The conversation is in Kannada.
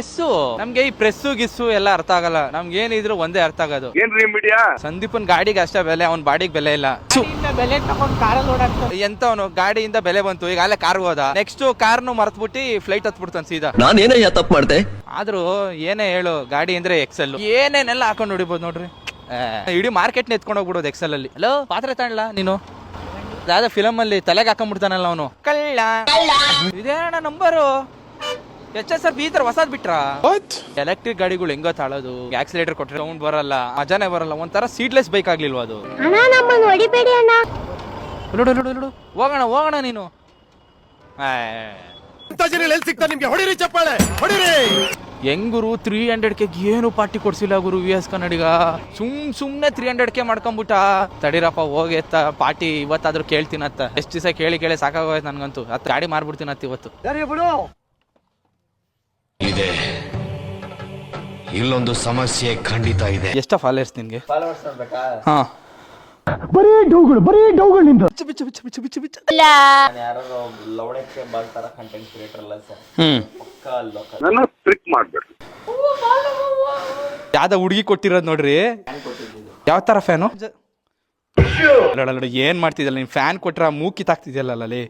ಪ್ರೆಸ್ಸು ನಮ್ಗೆ ಈ ಪ್ರೆಸ್ಸು ಗಿಸ್ಸು ಎಲ್ಲ ಅರ್ಥ ಆಗಲ್ಲ. ನಮ್ಗೆ ಏನಿದ್ರು ಒಂದೇ ಅರ್ಥ ಆಗೋದು. ಏನ್ರಿ ಮೀಡಿಯಾ? ಸಂದೀಪನ್ ಗಾಡಿಗೆ ಅಷ್ಟೇ ಬೆಲೆ, ಅವ್ನ ಬಾಡಿಗೆ ಬೆಲೆ ಇಲ್ಲ. ಬೆಲೆ ತಗೊಂಡ್ ಕಾರಲ್ಲಿ ಓಡಾಡ್ತಾರೆ. ಎಂತವನು ಗಾಡಿಯಿಂದ ಬೆಲೆ ಬಂತು, ಈಗ ಅಲ್ಲೇ ಕಾರ್ ಹೋದ, ನೆಕ್ಸ್ಟ್ ಕಾರ್ನು ಮರ್ತ್ಬಿಟ್ಟು ಫ್ಲೈಟ್ ಹತ್ಬಿಡ್ತಾನೆ ಸೀದಾ. ನಾನೇನೇ ತಪ್ಪು ಮಾಡ್ದೆ? ಆದ್ರೂ ಏನೇ ಹೇಳು, ಗಾಡಿ ಅಂದ್ರೆ ಎಕ್ಸೆಲ್, ಏನೇನೆಲ್ಲ ಹಾಕೊಂಡು ಹೊಡಿಬೋದು ನೋಡ್ರಿ. ಇಡೀ ಮಾರ್ಕೆಟ್ ಎತ್ಕೊಂಡು ಹೋಗ್ಬಿಡೋದು ಎಕ್ಸೆಲ್ ಅಲ್ಲಿ. ಹಲೋ ಪಾತ್ರೆ ತಗೊಳ್ಳ ನೀನು, ಯಾವ್ದೋ ಫಿಲಮ್ ಅಲ್ಲಿ ತಲೆಗೆ ಹಾಕೊಂಡ್ಬಿಡ್ತಾನಲ್ಲ ಅವನು, ಕಳ್ಳ. ಇದೇನ ನಂಬರು HSR ಈ ತರ ಹೊಸದ್ ಬಿಟ್ರ. ಎಲೆಕ್ಟ್ರಿಕ್ ಗಾಡಿಗಳು ಹೆಂಗೋ ತಾಳೋದು, ಆಕ್ಸಿಲೇಟರ್ ಕೊಟ್ರೆ ಸೌಂಡ್ ಬರಲ್ಲ, ಮಜಾನೇ ಬರಲ್ಲ, ಒಂಥರ ಸೀಟ್ಲೆಸ್ ಬೈಕ್ ಆಗ್ಲಿಲ್ವಾ ಅದು? ಹೋಗೋಣ ಹೋಗೋಣ ನೀನು. ಹೆಂಗುರು 300K ಏನು ಪಾರ್ಟಿ ಕೊಡ್ಸಿಲ್ಲ ಗುರು VS ಕನ್ನಡಿಗ. ಸುಮ್ನೆ 300K ಮಾಡ್ಕೊಂಬಿಟ್ಟ. ತಡಿರಪ್ಪ ಹೋಗೆತ್ತ ಪಾರ್ಟಿ ಇವತ್ತಾದ್ರೂ ಕೇಳ್ತೀನತ್ತ. ಎಷ್ಟ್ ದಿವಸ ಕೇಳಿ ಸಾಕಾಗೋಯ್ತು ನನ್ಗಂತೂ. ಗಾಡಿ ಮಾರ್ಬಿಡ್ತೀನತ್ತ ಇವತ್ತು. ಇದೆ ಇಲ್ಲೊಂದು ಸಮಸ್ಯೆ ಖಂಡಿತ ಇದೆ. ಎಷ್ಟ ಫಾಲೋವರ್ಸ್ ನಿನ್ಗೆ? ಹಾ ಬರೀ ಡೌಗಳು ನಿಂದು. ನನ್ನ ಟ್ರಿಕ್ ಮಾಡ್ಬೇಡ್ರಿ. ಯಾವ್ದ ಹುಡುಗಿ ಕೊಟ್ಟಿರೋದ್ ನೋಡ್ರಿ. ಯಾವ ತರ ಫ್ಯಾನು? ಏನ್ ಮಾಡ್ತಿದ್ದಲ್ಲ ನೀನ್? ಫ್ಯಾನ್ ಕೊಟ್ರ ಮೂಕಿ ತಾಕ್ತಿದ್ಯಲ್ಲ ಅಲ್ಲಿ.